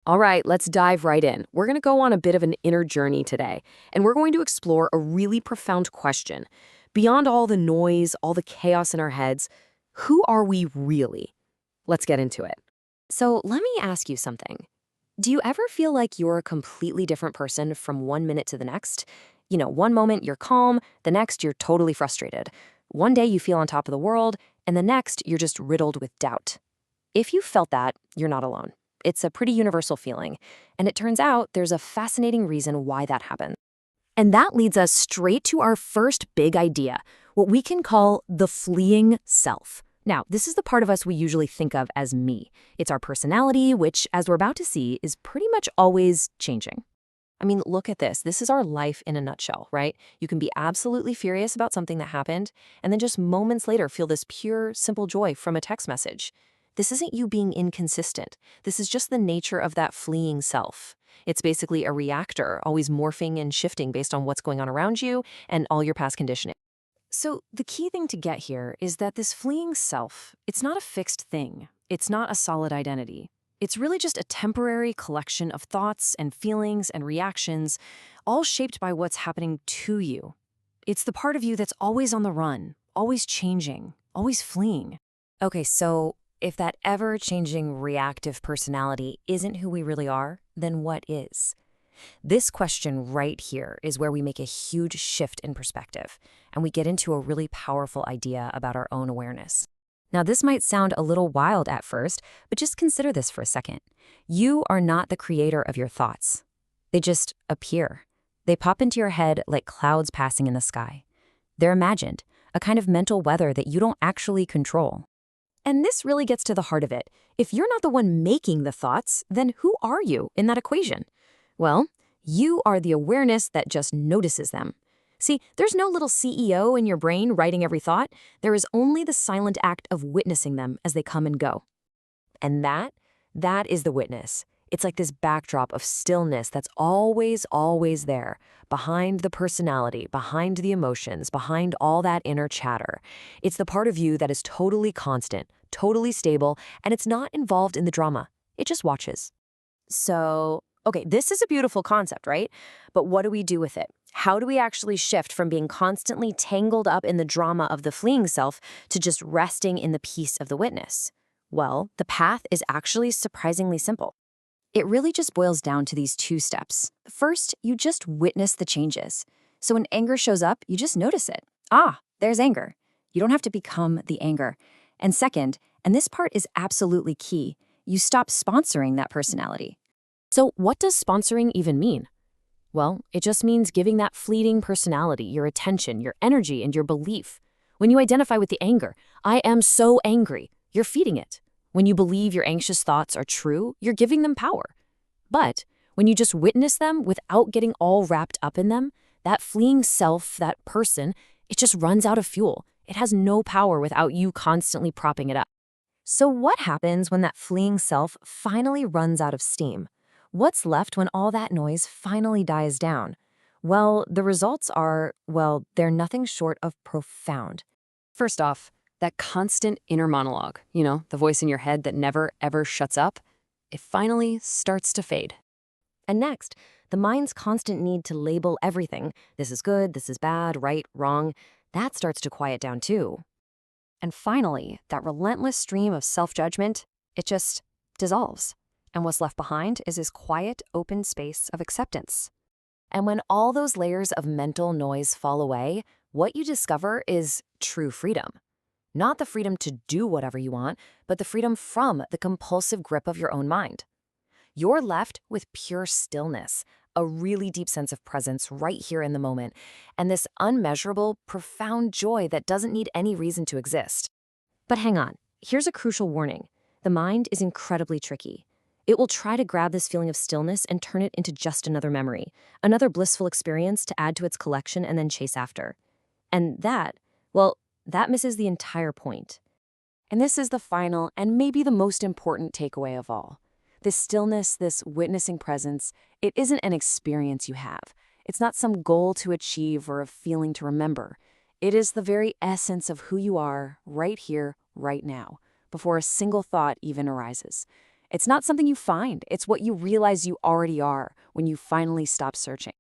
All right, let's dive right in. We're going to go on a bit of an inner journey today, and we're going to explore a really profound question. Beyond all the noise, all the chaos in our heads, who are we really? Let's get into it. So, let me ask you something. Do you ever feel like you're a completely different person from one minute to the next? One moment you're calm, the next you're totally frustrated. One day you feel on top of the world, and the next you're just riddled with doubt. If you felt that, you're not alone. It's a pretty universal feeling, and it turns out there's a fascinating reason why that happens. And that leads us straight to our first big idea, what we can call the fleeing self. Now, this is the part of us we usually think of as me. It's our personality, which, as we're about to see, is pretty much always changing. I mean, look at this. This is our life in a nutshell, right? You can be absolutely furious about something that happened, and then just moments later feel this pure, simple joy from a text message. This isn't you being inconsistent. This is just the nature of that fleeing self. It's basically a reactor, always morphing and shifting based on what's going on around you and all your past conditioning. So the key thing to get here is that this fleeing self, it's not a fixed thing. It's not a solid identity. It's really just a temporary collection of thoughts and feelings and reactions, all shaped by what's happening to you. It's the part of you that's always on the run, always changing, always fleeing. Okay, so if that ever-changing reactive personality isn't who we really are, then what is? This question right here is where we make a huge shift in perspective, and we get into a really powerful idea about our own awareness. Now, this might sound a little wild at first, but just consider this for a second. You are not the creator of your thoughts. They just appear. They pop into your head like clouds passing in the sky. They're imagined, a kind of mental weather that you don't actually control. And this really gets to the heart of it. If you're not the one making the thoughts, then who are you in that equation? Well, you are the awareness that just notices them. See, there's no little CEO in your brain writing every thought. There is only the silent act of witnessing them as they come and go. And that is the witness. It's like this backdrop of stillness that's always, always there, behind the personality, behind the emotions, behind all that inner chatter. It's the part of you that is totally constant, totally stable, and it's not involved in the drama. It just watches. So, okay, this is a beautiful concept, right? But what do we do with it? How do we actually shift from being constantly tangled up in the drama of the fleeing self to just resting in the peace of the witness? Well, the path is actually surprisingly simple. It really just boils down to these two steps. First, you just witness the changes. So when anger shows up, you just notice it. Ah, there's anger. You don't have to become the anger. And second, and this part is absolutely key, you stop sponsoring that personality. So what does sponsoring even mean? Well, it just means giving that fleeting personality your attention, your energy, and your belief. When you identify with the anger, I am so angry, you're feeding it. When you believe your anxious thoughts are true, you're giving them power. But when you just witness them without getting all wrapped up in them, that fleeing self, that person, it just runs out of fuel. It has no power without you constantly propping it up. So what happens when that fleeing self finally runs out of steam? What's left when all that noise finally dies down? Well, the results are, they're nothing short of profound. First off, that constant inner monologue, the voice in your head that never, ever shuts up, it finally starts to fade. And next, the mind's constant need to label everything, this is good, this is bad, right, wrong, that starts to quiet down too. And finally, that relentless stream of self-judgment, it just dissolves. And what's left behind is this quiet, open space of acceptance. And when all those layers of mental noise fall away, what you discover is true freedom. Not the freedom to do whatever you want, but the freedom from the compulsive grip of your own mind. You're left with pure stillness, a really deep sense of presence right here in the moment, and this unmeasurable, profound joy that doesn't need any reason to exist. But hang on, here's a crucial warning. The mind is incredibly tricky. It will try to grab this feeling of stillness and turn it into just another memory, another blissful experience to add to its collection and then chase after. And that misses the entire point. And this is the final and maybe the most important takeaway of all. This stillness, this witnessing presence, it isn't an experience you have. It's not some goal to achieve or a feeling to remember. It is the very essence of who you are right here, right now, before a single thought even arises. It's not something you find, it's what you realize you already are when you finally stop searching.